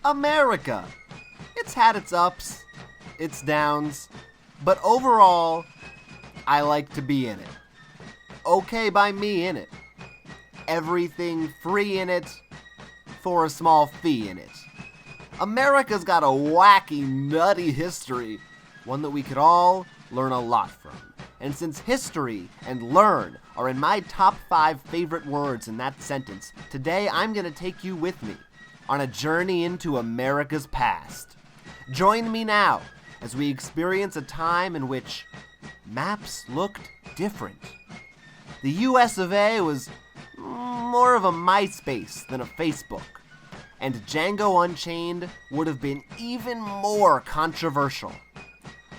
America. It's had its ups, its downs, but overall, I like to be in it. Okay by me in it. Everything free in it, for a small fee in it. America's got a wacky, nutty history, one that we could all learn a lot from. And since history and learn are in my top 5 favorite words in that sentence, today I'm going to take you with me on a journey into America's past. Join me now as we experience a time in which maps looked different. The US of A was more of a MySpace than a Facebook, and Django Unchained would have been even more controversial.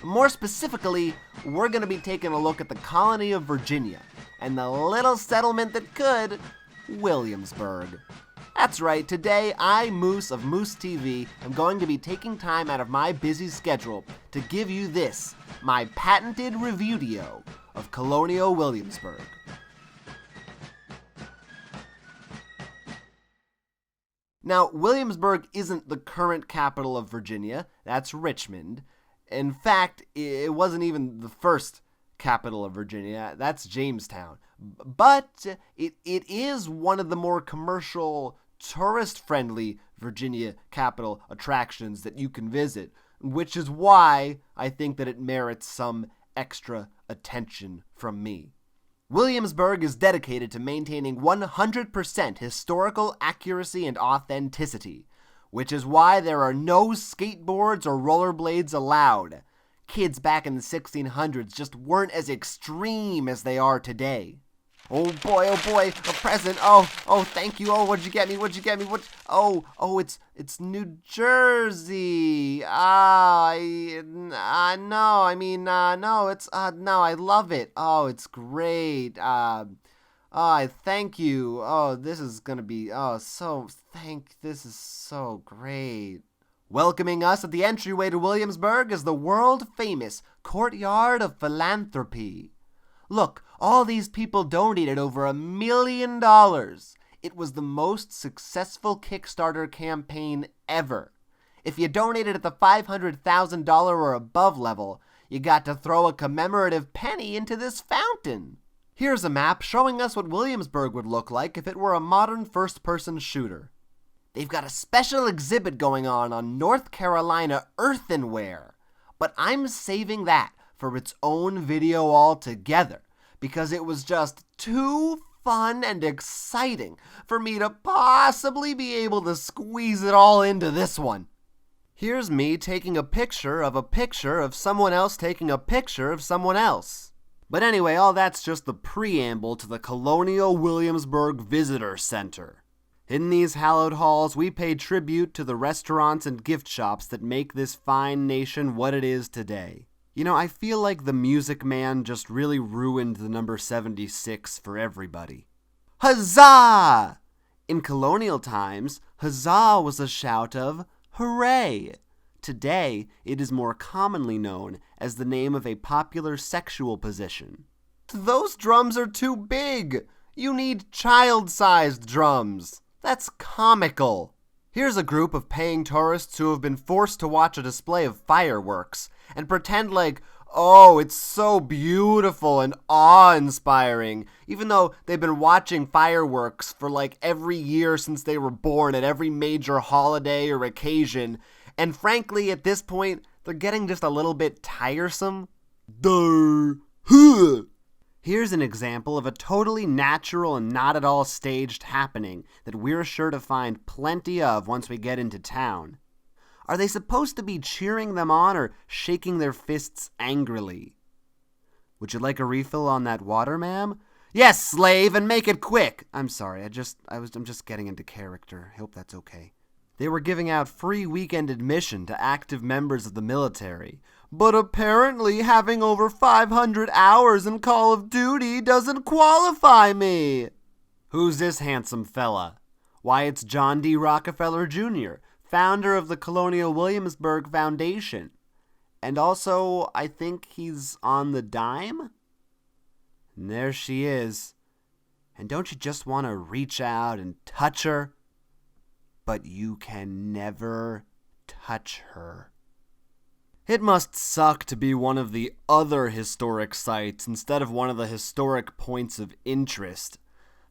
More specifically, we're going to be taking a look at the colony of Virginia and the little settlement that could, Williamsburg. That's right, today I, Moose of MooseTV, am going to be taking time out of my busy schedule to give you this, my patented reviewdio of Colonial Williamsburg. Now, Williamsburg isn't the current capital of Virginia, that's Richmond. In fact, it wasn't even the first capital of Virginia, that's Jamestown. But it is one of the more commercial, tourist-friendly Virginia capital attractions that you can visit, which is why I think that it merits some extra attention from me. Williamsburg is dedicated to maintaining 100% historical accuracy and authenticity, which is why there are no skateboards or rollerblades allowed. Kids back in the 1600s just weren't as extreme as they are today. Oh boy, a present. Oh, thank you. Oh, what'd you get me? It's New Jersey. No, I love it. Oh, it's great. I thank you. Oh, this is gonna be, this is so great. Welcoming us at the entryway to Williamsburg is the world-famous Courtyard of Philanthropy. Look, all these people donated over $1 million. It was the most successful Kickstarter campaign ever. If you donated at the $500,000 or above level, you got to throw a commemorative penny into this fountain. Here's a map showing us what Williamsburg would look like if it were a modern first-person shooter. They've got a special exhibit going on North Carolina earthenware, but I'm saving that for its own video altogether, because it was just too fun and exciting for me to possibly be able to squeeze it all into this one. Here's me taking a picture of someone else taking a picture of someone else. But anyway, all that's just the preamble to the Colonial Williamsburg Visitor Center. In these hallowed halls, we pay tribute to the restaurants and gift shops that make this fine nation what it is today. You know, I feel like the Music Man just really ruined the number 76 for everybody. Huzzah! In colonial times, huzzah was a shout of hooray. Today, it is more commonly known as the name of a popular sexual position. Those drums are too big. You need child-sized drums. That's comical. Here's a group of paying tourists who have been forced to watch a display of fireworks and pretend like, oh, it's so beautiful and awe-inspiring, even though they've been watching fireworks for like every year since they were born at every major holiday or occasion, and frankly, at this point, they're getting just a little bit tiresome. Here's an example of a totally natural and not at all staged happening that we're sure to find plenty of once we get into town. Are they supposed to be cheering them on or shaking their fists angrily? Would you like a refill on that water, ma'am? Yes, slave, and make it quick. I'm sorry, I'm just getting into character. I hope that's okay. They were giving out free weekend admission to active members of the military. But apparently having over 500 hours in Call of Duty doesn't qualify me. Who's this handsome fella? Why, it's John D. Rockefeller Jr., founder of the Colonial Williamsburg Foundation. And also, I think he's on the dime? And there she is. And don't you just want to reach out and touch her? but you can never touch her. It must suck to be one of the other historic sites instead of one of the historic points of interest.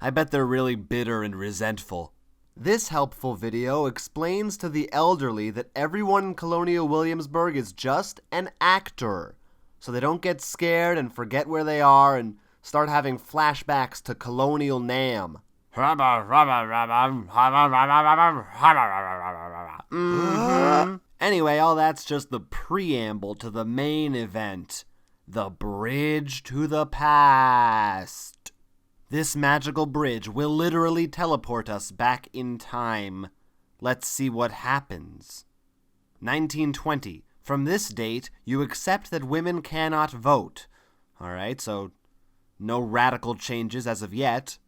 I bet they're really bitter and resentful. This helpful video explains to the elderly that everyone in Colonial Williamsburg is just an actor, so they don't get scared and forget where they are and start having flashbacks to Colonial Nam. Anyway, all that's just the preamble to the main event, the bridge to the past. This magical bridge will literally teleport us back in time. Let's see what happens. 1920. From this date, you accept that women cannot vote. Alright, so no radical changes as of yet.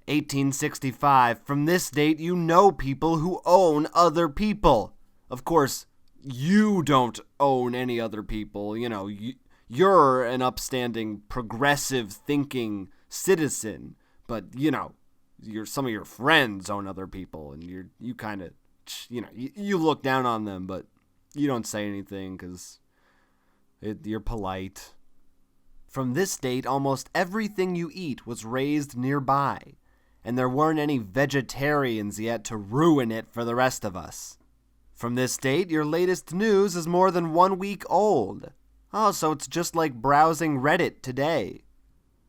1865. From this date, you know people who own other people. Of course, you don't own any other people. You know, you're an upstanding, progressive thinking citizen, but you know, some of your friends own other people, and you kind of, you look down on them, but you don't say anything because you're polite. From this date, almost everything you eat was raised nearby, and there weren't any vegetarians yet to ruin it for the rest of us. From this date, your latest news is more than 1 week old. Oh, so it's just like browsing Reddit today.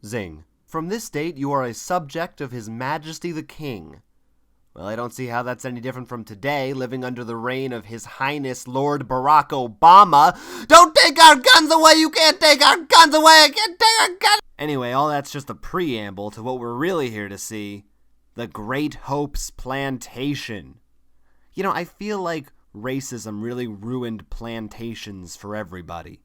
Zing. From this date, you are a subject of His Majesty the King. Well, I don't see how that's any different from today, living under the reign of His Highness Lord Barack Obama. Don't take our guns away! You can't take our guns away! I can't take our guns! Anyway, all that's just a preamble to what we're really here to see. The Great Hope's Plantation. You know, I feel like racism really ruined plantations for everybody.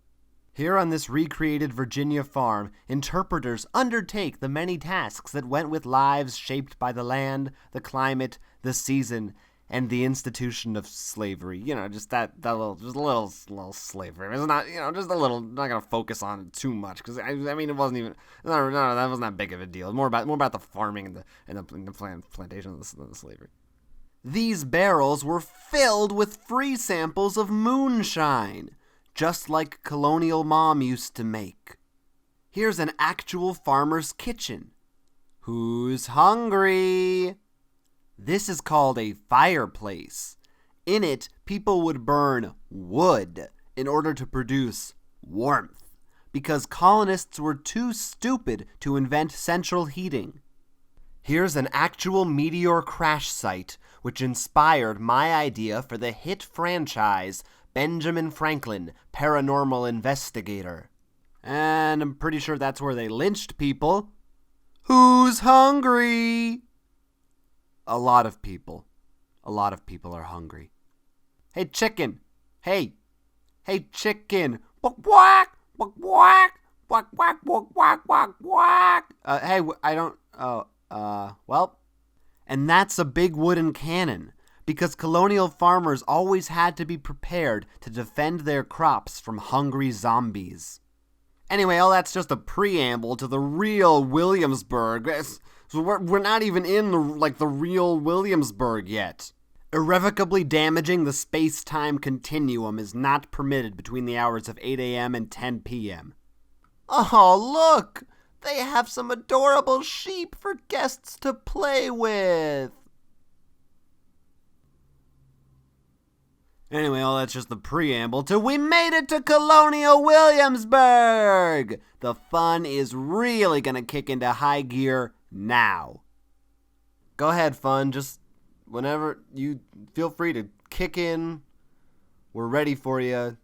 Here on this recreated Virginia farm, interpreters undertake the many tasks that went with lives shaped by the land, the climate, the season, and the institution of slavery. You know, just a little slavery. It's not, just a little. I'm not gonna focus on it too much because I mean, it wasn't even. No, that wasn't that big of a deal. More about the farming and the plantation of the slavery. These barrels were filled with free samples of moonshine, just like Colonial Mom used to make. Here's an actual farmer's kitchen. Who's hungry? This is called a fireplace. In it, people would burn wood in order to produce warmth, because colonists were too stupid to invent central heating. Here's an actual meteor crash site, which inspired my idea for the hit franchise Benjamin Franklin, Paranormal Investigator. And I'm pretty sure that's where they lynched people. Who's hungry? A lot of people. A lot of people are hungry. Hey, chicken. Hey, chicken. Quack, quack, quack, quack, quack, quack, quack, quack, quack. Hey, I don't, well. And that's a big wooden cannon, because colonial farmers always had to be prepared to defend their crops from hungry zombies. Anyway, all that's just a preamble to the real Williamsburg. So we're not even in the real Williamsburg yet. Irrevocably damaging the space-time continuum is not permitted between the hours of 8 a.m. and 10 p.m. Oh, look! They have some adorable sheep for guests to play with. Anyway, all that's just the preamble to we made it to Colonial Williamsburg! The fun is really gonna kick into high gear now. Go ahead, fun. Just whenever you feel free to kick in. We're ready for you.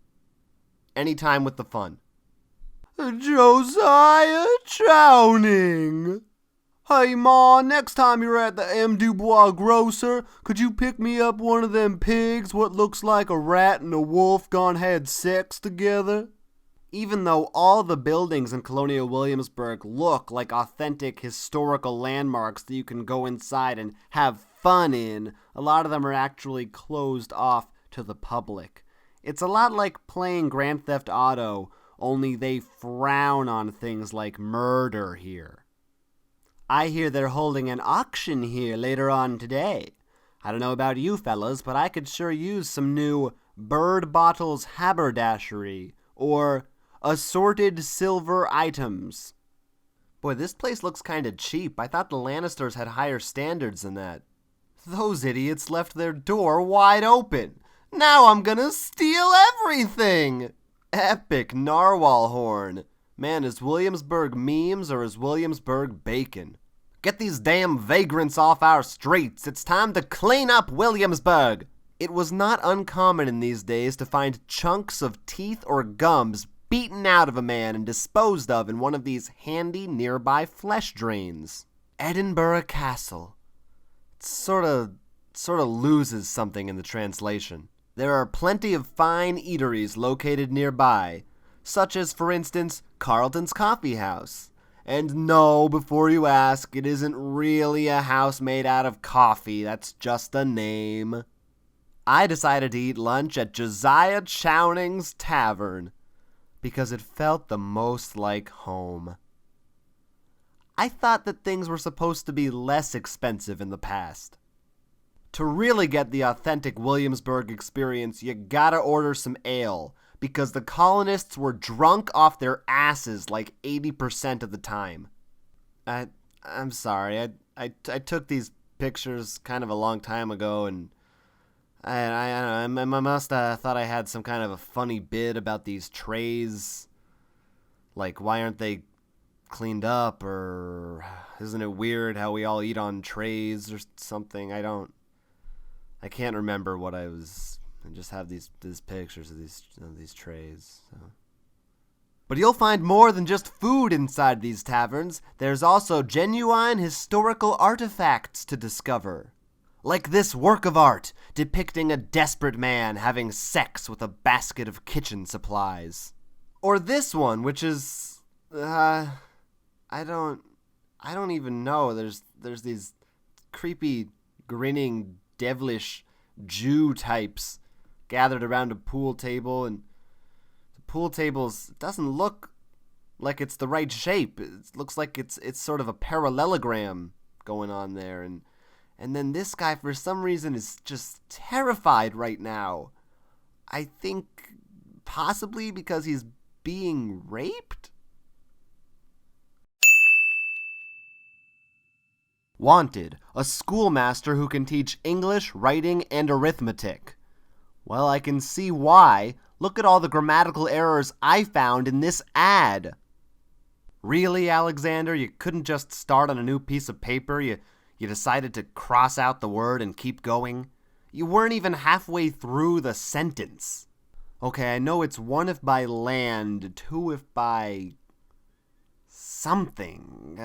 Anytime with the fun. Josiah Chowning. Hey, Ma, next time you're at the M. Dubois grocer, could you pick me up one of them pigs what looks like a rat and a wolf gone had sex together? Even though all the buildings in Colonial Williamsburg look like authentic historical landmarks that you can go inside and have fun in, a lot of them are actually closed off to the public. It's a lot like playing Grand Theft Auto, only they frown on things like murder here. I hear they're holding an auction here later on today. I don't know about you fellas, but I could sure use some new Bird Bottles haberdashery or assorted silver items. Boy, this place looks kinda cheap. I thought the Lannisters had higher standards than that. Those idiots left their door wide open. Now I'm gonna steal everything! Epic narwhal horn. Man, is Williamsburg memes or is Williamsburg bacon? Get these damn vagrants off our streets. It's time to clean up Williamsburg. It was not uncommon in these days to find chunks of teeth or gums beaten out of a man and disposed of in one of these handy nearby flesh drains. Edinburgh Castle. It sort of loses something in the translation. There are plenty of fine eateries located nearby, such as, for instance, Carlton's Coffee House. And no, before you ask, it isn't really a house made out of coffee, that's just a name. I decided to eat lunch at Josiah Chowning's Tavern, because it felt the most like home. I thought that things were supposed to be less expensive in the past. To really get the authentic Williamsburg experience, you gotta order some ale, because the colonists were drunk off their asses like 80% of the time. I'm sorry, I took these pictures kind of a long time ago, and I must have thought I had some kind of a funny bit about these trays. Like, why aren't they cleaned up, or isn't it weird how we all eat on trays or something? I can't remember what I just have these pictures of these trays. So. But you'll find more than just food inside these taverns. There's also genuine historical artifacts to discover. Like this work of art depicting a desperate man having sex with a basket of kitchen supplies. Or this one, which is I don't even know. There's these creepy, grinning, devilish Jew types gathered around a pool table, and the pool tables doesn't look like it's the right shape. It looks like it's sort of a parallelogram going on there, and then this guy for some reason is just terrified right now. I think possibly because he's being raped? Wanted, a schoolmaster who can teach English, writing, and arithmetic. Well, I can see why. Look at all the grammatical errors I found in this ad. Really, Alexander? You couldn't just start on a new piece of paper? You decided to cross out the word and keep going? You weren't even halfway through the sentence. Okay, I know it's one if by land, two if by something.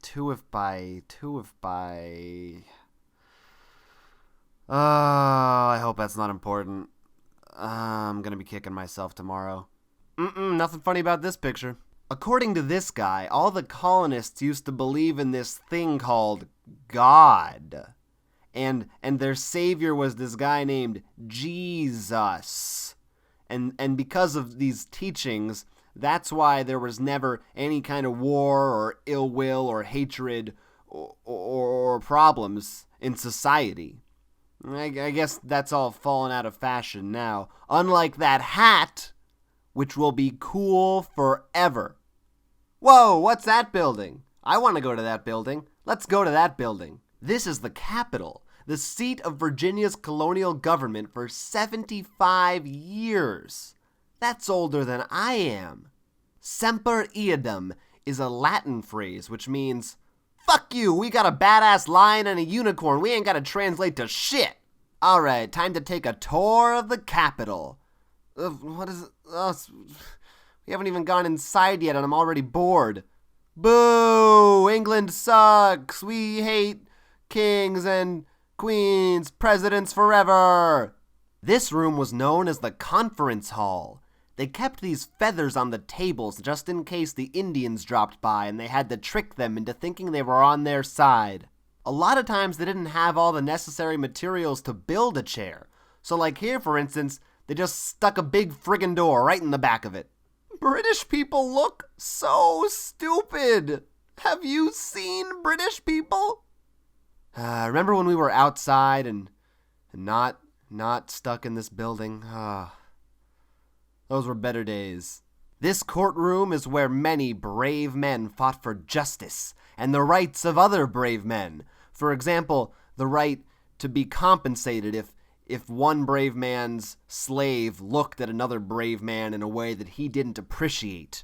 Two if by. I hope that's not important. I'm gonna be kicking myself tomorrow. Nothing funny about this picture. According to this guy, all the colonists used to believe in this thing called God. And their savior was this guy named Jesus. And because of these teachings, that's why there was never any kind of war or ill will or hatred or problems in society. I guess that's all fallen out of fashion now. Unlike that hat, which will be cool forever. Whoa, what's that building? I want to go to that building. Let's go to that building. This is the Capitol, the seat of Virginia's colonial government for 75 years. That's older than I am. Semper Eadem is a Latin phrase which means, fuck you, we got a badass lion and a unicorn, we ain't gotta translate to shit. Alright, time to take a tour of the Capitol. What is it? We haven't even gone inside yet and I'm already bored. Boo! England sucks! We hate kings and queens, presidents forever! This room was known as the conference hall. They kept these feathers on the tables just in case the Indians dropped by and they had to trick them into thinking they were on their side. A lot of times they didn't have all the necessary materials to build a chair. So like here, for instance, they just stuck a big friggin' door right in the back of it. British people look so stupid. Have you seen British people? Remember when we were outside and not stuck in this building? Those were better days. This courtroom is where many brave men fought for justice and the rights of other brave men. For example, the right to be compensated if one brave man's slave looked at another brave man in a way that he didn't appreciate.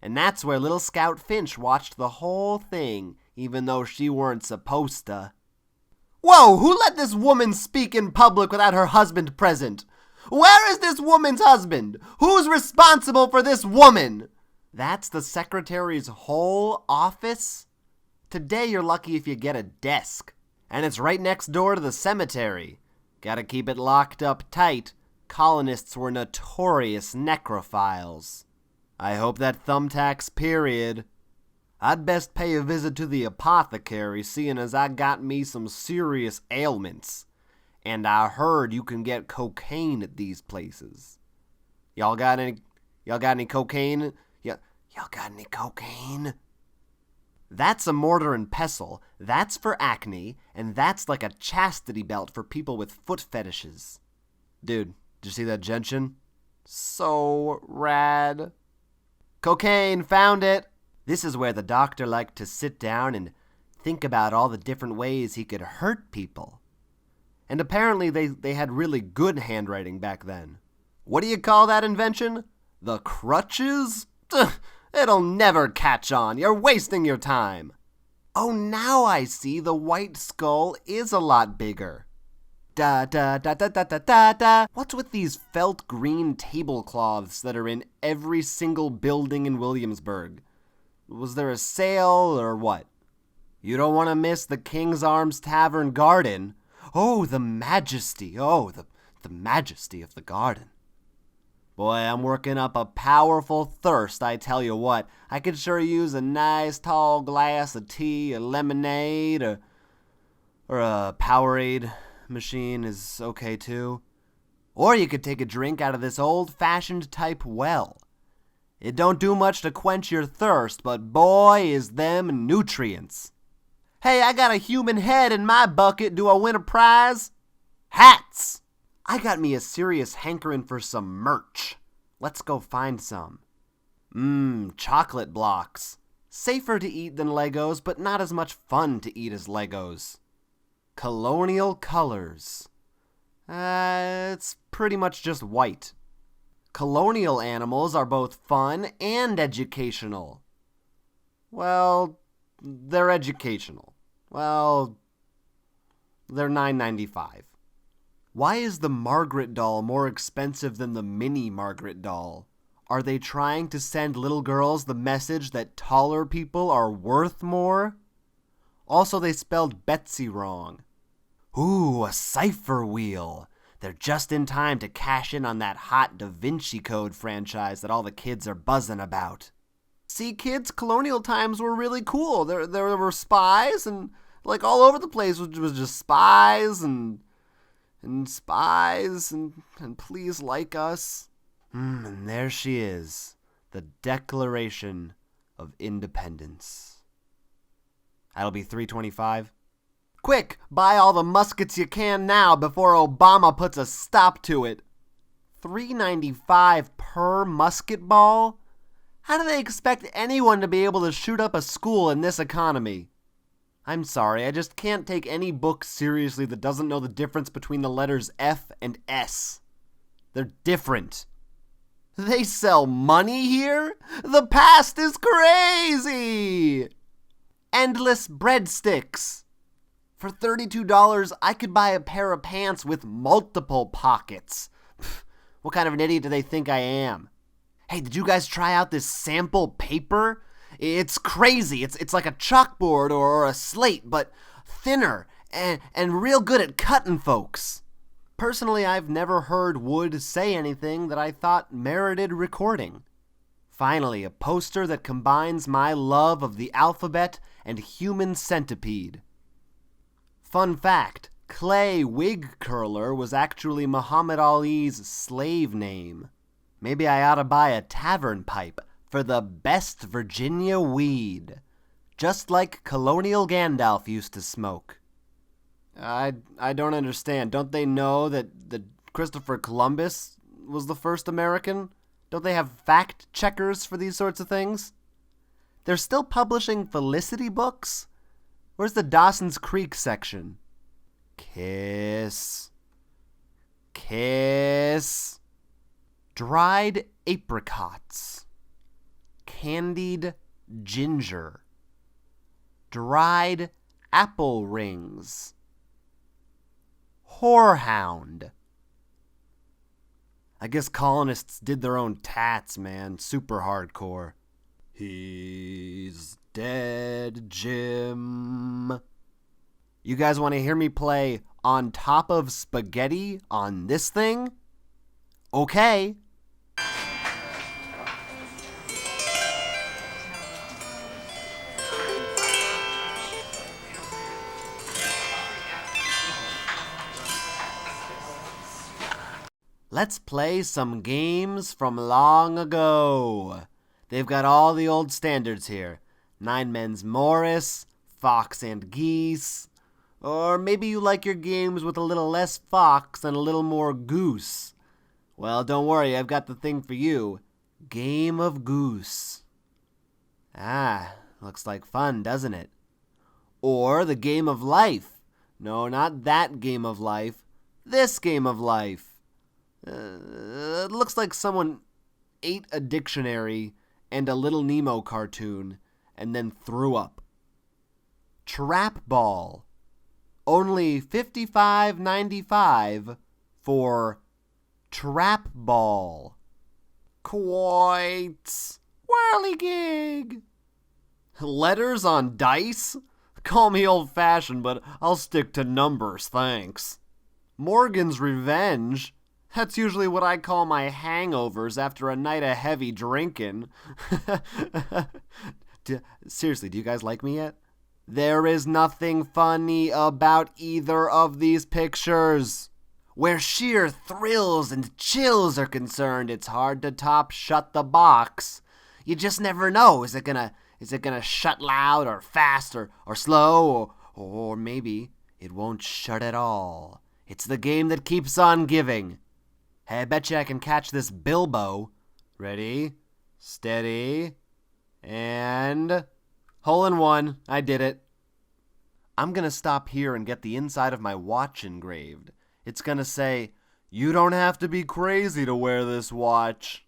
And that's where little Scout Finch watched the whole thing, even though she weren't supposed to. Whoa, who let this woman speak in public without her husband present? Where is this woman's husband? Who's responsible for this woman? That's the secretary's whole office? Today you're lucky if you get a desk. And it's right next door to the cemetery. Gotta keep it locked up tight. Colonists were notorious necrophiles. I hope that thumbtacks period. I'd best pay a visit to the apothecary, seeing as I got me some serious ailments. And I heard you can get cocaine at these places. Y'all got any cocaine? Y'all got any cocaine? That's a mortar and pestle. That's for acne, and that's like a chastity belt for people with foot fetishes. Dude, did you see that gentian? So rad. Cocaine, found it. This is where the doctor liked to sit down and think about all the different ways he could hurt people. And apparently they had really good handwriting back then. What do you call that invention? The crutches? It'll never catch on. You're wasting your time. Oh, now I see the white skull is a lot bigger. Da da da da da da da da. What's with these felt green tablecloths that are in every single building in Williamsburg? Was there a sale or what? You don't want to miss the King's Arms Tavern Garden. Oh, the majesty. Oh, the majesty of the garden. Boy, I'm working up a powerful thirst, I tell you what. I could sure use a nice tall glass of tea, a lemonade, or a Powerade machine is okay too. Or you could take a drink out of this old-fashioned type well. It don't do much to quench your thirst, but boy, is them nutrients. Hey, I got a human head in my bucket. Do I win a prize? Hats! I got me a serious hankering for some merch. Let's go find some. Chocolate blocks. Safer to eat than Legos, but not as much fun to eat as Legos. Colonial colors. It's pretty much just white. Colonial animals are both fun and educational. Well, they're educational. Well, they're $9.95. Why is the Margaret doll more expensive than the mini Margaret doll? Are they trying to send little girls the message that taller people are worth more? Also, they spelled Betsy wrong. Ooh, a cipher wheel. They're just in time to cash in on that hot Da Vinci Code franchise that all the kids are buzzing about. See, kids, colonial times were really cool. There were spies, and like all over the place was just spies and spies and please like us. And there she is, the Declaration of Independence. That'll be $3.25. Quick, buy all the muskets you can now before Obama puts a stop to it. $3.95 per musket ball? How do they expect anyone to be able to shoot up a school in this economy? I'm sorry, I just can't take any book seriously that doesn't know the difference between the letters F and S. They're different. They sell money here? The past is crazy! Endless breadsticks. For $32, I could buy a pair of pants with multiple pockets. What kind of an idiot do they think I am? Hey, did you guys try out this sample paper? It's crazy. It's like a chalkboard or a slate, but thinner and real good at cutting folks. Personally, I've never heard Wood say anything that I thought merited recording. Finally, a poster that combines my love of the alphabet and human centipede. Fun fact, Clay Wig Curler was actually Muhammad Ali's slave name. Maybe I ought to buy a tavern pipe for the best Virginia weed. Just like Colonial Gandalf used to smoke. I don't understand. Don't they know that Christopher Columbus was the first American? Don't they have fact checkers for these sorts of things? They're still publishing Felicity books? Where's the Dawson's Creek section? Kiss. Kiss. Dried apricots. Candied ginger. Dried apple rings. Whorehound. I guess colonists did their own tats, man. Super hardcore. He's dead, Jim. You guys want to hear me play On Top of Spaghetti on this thing? Okay. Let's play some games from long ago. They've got all the old standards here. Nine Men's Morris, Fox and Geese. Or maybe you like your games with a little less fox and a little more goose. Well, don't worry, I've got the thing for you. Game of Goose. Ah, looks like fun, doesn't it? Or the Game of Life. No, not that Game of Life. This Game of Life. It looks like someone ate a dictionary and a Little Nemo cartoon and then threw up. Trap Ball. Only $55.95 for Trap Ball. Quite whirligig. Letters on dice? Call me old-fashioned, but I'll stick to numbers, thanks. Morgan's Revenge. That's usually what I call my hangovers after a night of heavy drinking. Seriously, do you guys like me yet? There is nothing funny about either of these pictures. Where sheer thrills and chills are concerned, it's hard to top Shut the Box. You just never know. Is it gonna shut loud or fast or slow? Or maybe it won't shut at all. It's the game that keeps on giving. Hey, I bet you I can catch this Bilbo. Ready, steady, and hole in one. I did it. I'm going to stop here and get the inside of my watch engraved. It's going to say, "You don't have to be crazy to wear this watch."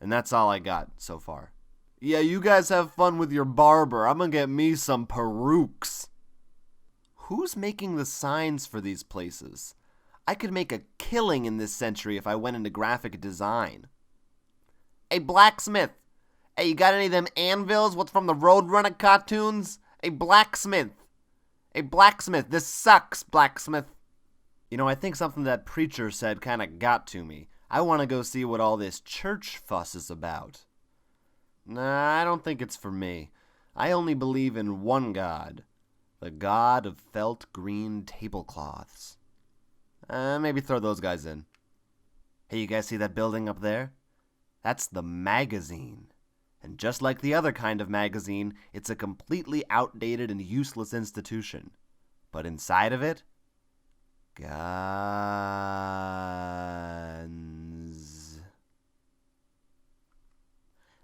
And that's all I got so far. Yeah, you guys have fun with your barber. I'm going to get me some perukes. Who's making the signs for these places? I could make a killing in this century if I went into graphic design. Hey, blacksmith. Hey, you got any of them anvils? What's from the Roadrunner cartoons? Hey, blacksmith. Hey, blacksmith. This sucks, blacksmith. You know, I think something that preacher said kind of got to me. I want to go see what all this church fuss is about. Nah, I don't think it's for me. I only believe in one God. The God of felt green tablecloths. Maybe throw those guys in. Hey, you guys see that building up there? That's the magazine. And just like the other kind of magazine, it's a completely outdated and useless institution. But inside of it, guns.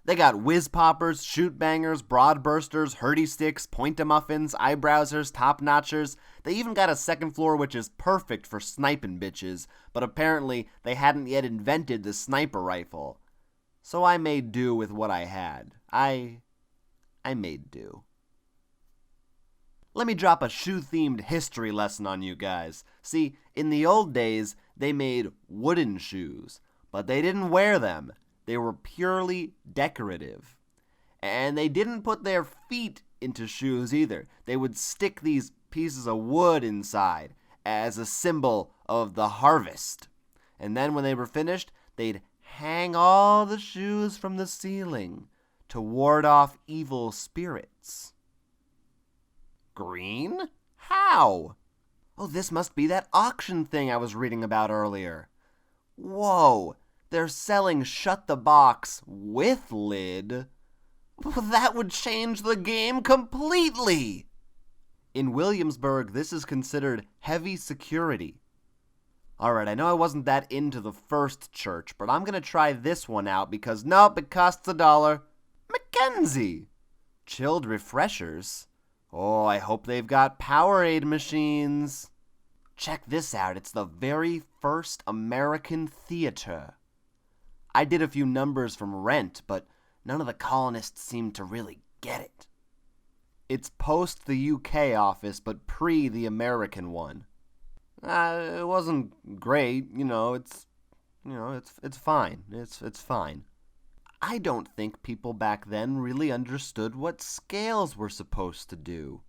They got whiz poppers, shoot bangers, broad bursters, hurdy sticks, point-a-muffins, eyebrowsers, top-notchers. They even got a second floor which is perfect for sniping bitches, but apparently they hadn't yet invented the sniper rifle. So I made do with what I had. I made do. Let me drop a shoe-themed history lesson on you guys. See, in the old days, they made wooden shoes, but they didn't wear them. They were purely decorative. And they didn't put their feet into shoes either. They would stick these pieces of wood inside as a symbol of the harvest. And then when they were finished, they'd hang all the shoes from the ceiling to ward off evil spirits. Green? How? Oh, this must be that auction thing I was reading about earlier. Whoa, they're selling Shut the Box with lid? Well, that would change the game completely! In Williamsburg, this is considered heavy security. Alright, I know I wasn't that into the first church, but I'm gonna try this one out because, nope, it costs $1. Mackenzie! Chilled refreshers? Oh, I hope they've got Powerade machines. Check this out, it's the very first American theater. I did a few numbers from Rent, but none of the colonists seemed to really get it. It's post the UK office, but pre the American one. It wasn't great, it's fine. It's fine. I don't think people back then really understood what scales were supposed to do.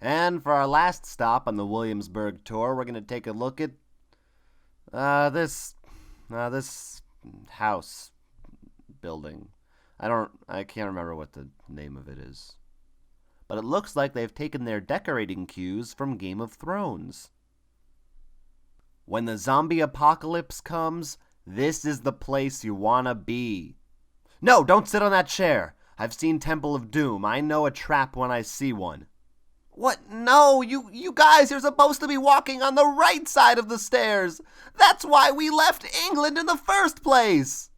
And for our last stop on the Williamsburg tour, we're going to take a look at this house building. I can't remember what the name of it is. But it looks like they've taken their decorating cues from Game of Thrones. When the zombie apocalypse comes, this is the place you wanna be. No, don't sit on that chair. I've seen Temple of Doom. I know a trap when I see one. What? No, you guys, you're supposed to be walking on the right side of the stairs. That's why we left England in the first place.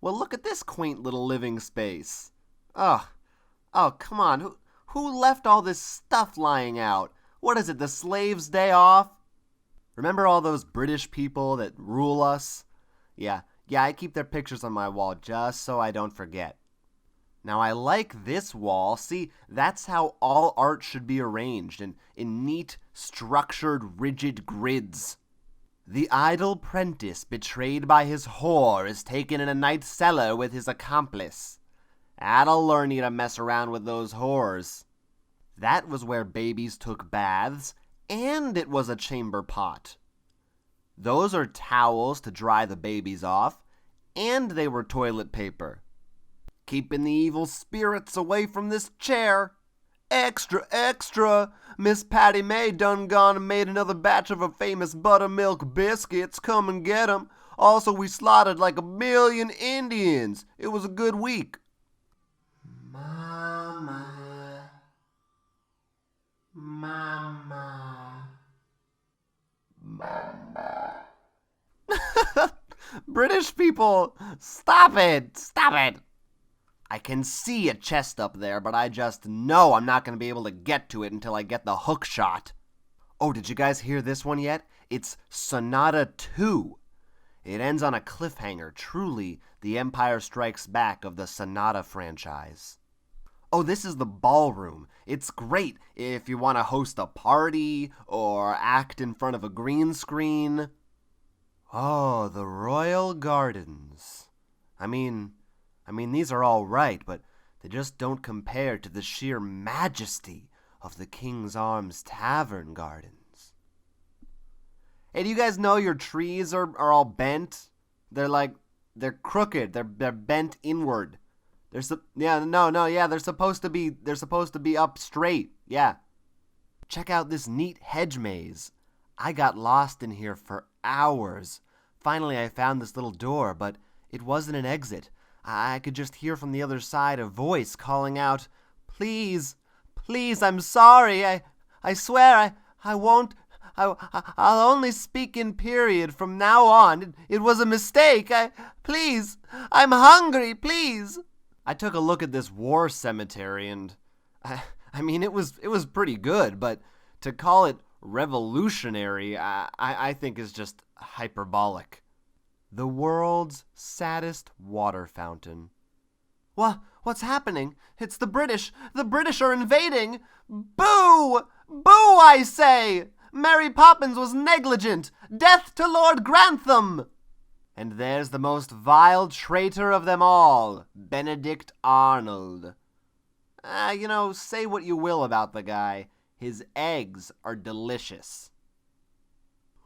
Well, look at this quaint little living space. Oh, come on. Who left all this stuff lying out? What is it, the slaves' day off? Remember all those British people that rule us? Yeah, I keep their pictures on my wall just so I don't forget. Now, I like this wall. See, that's how all art should be arranged, in neat, structured, rigid grids. The idle prentice betrayed by his whore is taken in a night cellar with his accomplice. That'll learn you to mess around with those whores. That was where babies took baths, and it was a chamber pot. Those are towels to dry the babies off, and they were toilet paper. Keeping the evil spirits away from this chair. Extra, extra! Miss Patty May done gone and made another batch of her famous buttermilk biscuits. Come and get 'em. Also, we slaughtered like 1,000,000 Indians. It was a good week. Mama. Mama. Mama. British people, stop it! Stop it! I can see a chest up there, but I just know I'm not going to be able to get to it until I get the hook shot. Oh, did you guys hear this one yet? It's Sonata 2. It ends on a cliffhanger, truly the Empire Strikes Back of the Sonata franchise. Oh, this is the ballroom. It's great if you want to host a party or act in front of a green screen. Oh, the Royal Gardens. I mean, these are all right, but they just don't compare to the sheer majesty of the King's Arms Tavern Gardens. Hey, do you guys know your trees are all bent? They're crooked. They're bent inward. They're supposed to be up straight. Yeah. Check out this neat hedge maze. I got lost in here for hours. Finally, I found this little door, but it wasn't an exit. I could just hear from the other side a voice calling out, "Please, please, I'm sorry. I swear I won't. I'll only speak in period from now on. It was a mistake. Please, I'm hungry, please." I took a look at this war cemetery and it was pretty good, but to call it revolutionary, I think is just hyperbolic. The world's saddest water fountain. What's happening? It's the British. The British are invading. Boo! Boo, I say! Mary Poppins was negligent. Death to Lord Grantham! And there's the most vile traitor of them all, Benedict Arnold. Say what you will about the guy. His eggs are delicious.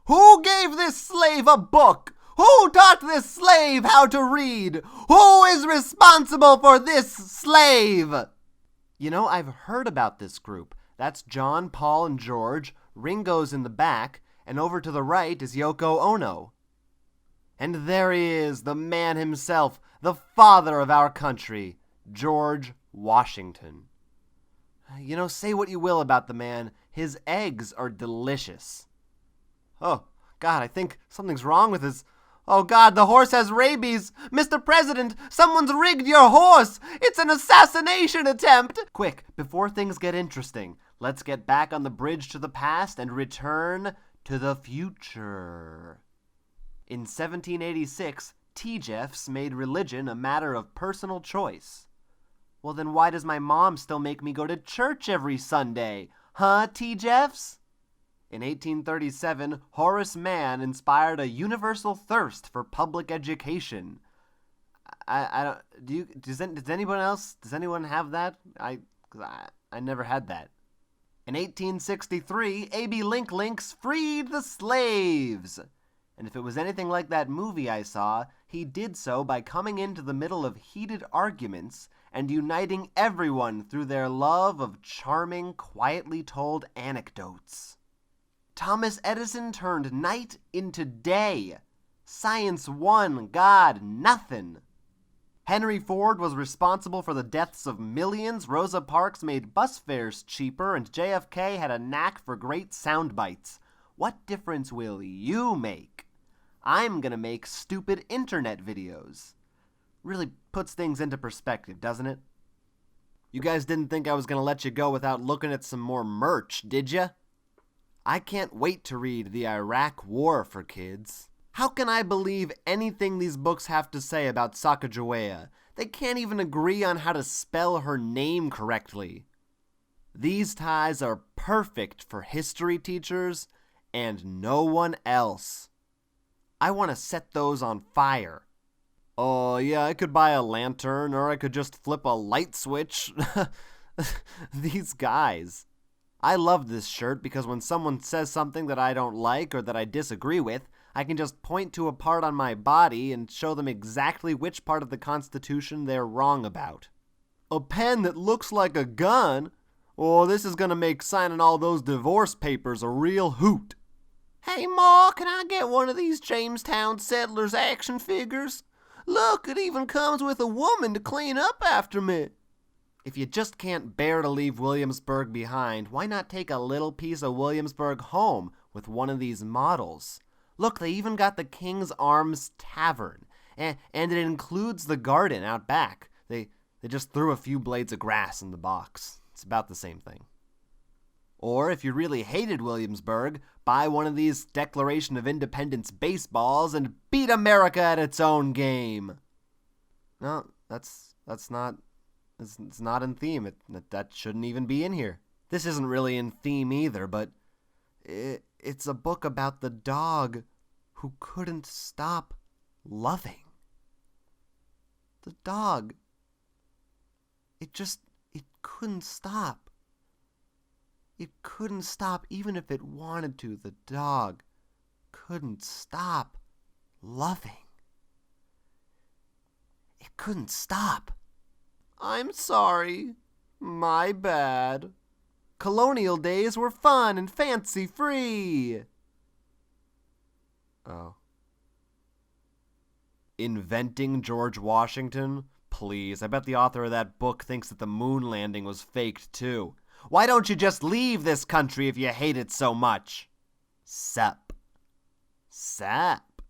Who gave this slave a book? Who taught this slave how to read? Who is responsible for this slave? I've heard about this group. That's John, Paul, and George. Ringo's in the back, and over to the right is Yoko Ono. And there he is, the man himself, the father of our country, George Washington. You know, say what you will about the man, his eggs are delicious. Oh, God, I think something's wrong with his... Oh, God, the horse has rabies! Mr. President, someone's rigged your horse! It's an assassination attempt! Quick, before things get interesting, let's get back on the bridge to the past and return to the future. In 1786, T-Jeffs made religion a matter of personal choice. Well, then why does my mom still make me go to church every Sunday? Huh, T-Jeffs? In 1837, Horace Mann inspired a universal thirst for public education. Does anyone have that? I never had that. In 1863, A.B. Links freed the slaves. And if it was anything like that movie I saw, he did so by coming into the middle of heated arguments and uniting everyone through their love of charming, quietly told anecdotes. Thomas Edison turned night into day. Science won, God nothing. Henry Ford was responsible for the deaths of millions, Rosa Parks made bus fares cheaper, and JFK had a knack for great sound bites. What difference will you make? I'm gonna make stupid internet videos. Really puts things into perspective, doesn't it? You guys didn't think I was gonna let you go without looking at some more merch, did ya? I can't wait to read The Iraq War for kids. How can I believe anything these books have to say about Sacagawea? They can't even agree on how to spell her name correctly. These ties are perfect for history teachers and no one else. I want to set those on fire. Oh, yeah, I could buy a lantern or I could just flip a light switch. These guys. I love this shirt because when someone says something that I don't like or that I disagree with, I can just point to a part on my body and show them exactly which part of the Constitution they're wrong about. A pen that looks like a gun? Oh, this is gonna make signing all those divorce papers a real hoot. Hey, Ma, can I get one of these Jamestown Settlers action figures? Look, it even comes with a woman to clean up after me. If you just can't bear to leave Williamsburg behind, why not take a little piece of Williamsburg home with one of these models? Look, they even got the King's Arms Tavern, and it includes the garden out back. They just threw a few blades of grass in the box. It's about the same thing. Or if you really hated Williamsburg, buy one of these Declaration of Independence baseballs and beat America at its own game. No, that's not... It's not in theme. That shouldn't even be in here. This isn't really in theme either, but it's a book about the dog who couldn't stop loving. The dog. It couldn't stop. It couldn't stop even if it wanted to. The dog couldn't stop loving. It couldn't stop. I'm sorry. My bad. Colonial days were fun and fancy-free. Oh. Inventing George Washington? Please, I bet the author of that book thinks that the moon landing was faked too. Why don't you just leave this country if you hate it so much? Sup. Sap.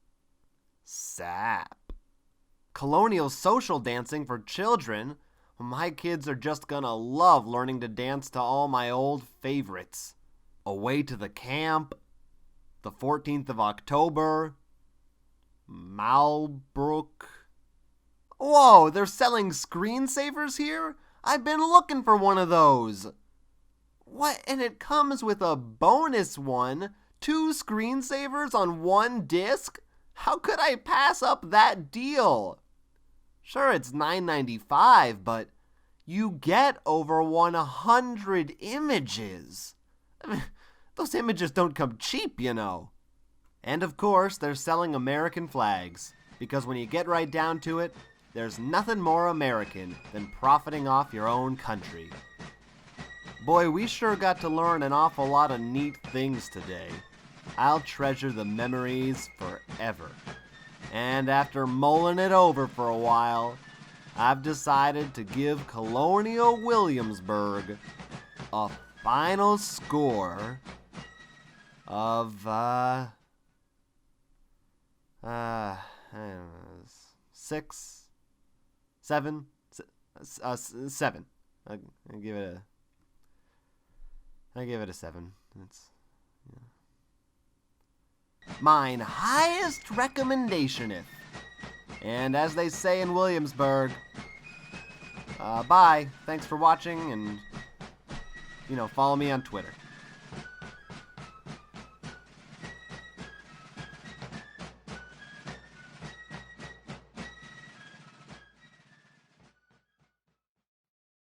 Sap. Colonial social dancing for children? My kids are just gonna love learning to dance to all my old favorites. Away to the Camp, the 14th of October, Malbrook. Whoa, they're selling screensavers here? I've been looking for one of those. What? And it comes with a bonus one? 2 screensavers on 1 disc? How could I pass up that deal? Sure, it's $9.95, but you get over 100 images. I mean, those images don't come cheap, you know. And of course, they're selling American flags, because when you get right down to it, there's nothing more American than profiting off your own country. Boy, we sure got to learn an awful lot of neat things today. I'll treasure the memories forever. And after mulling it over for a while, I've decided to give Colonial Williamsburg a final score of, I don't know, 6, 7, 7. I give it a 7. It's mine highest recommendation. And as they say in Williamsburg, bye. Thanks for watching, and follow me on Twitter.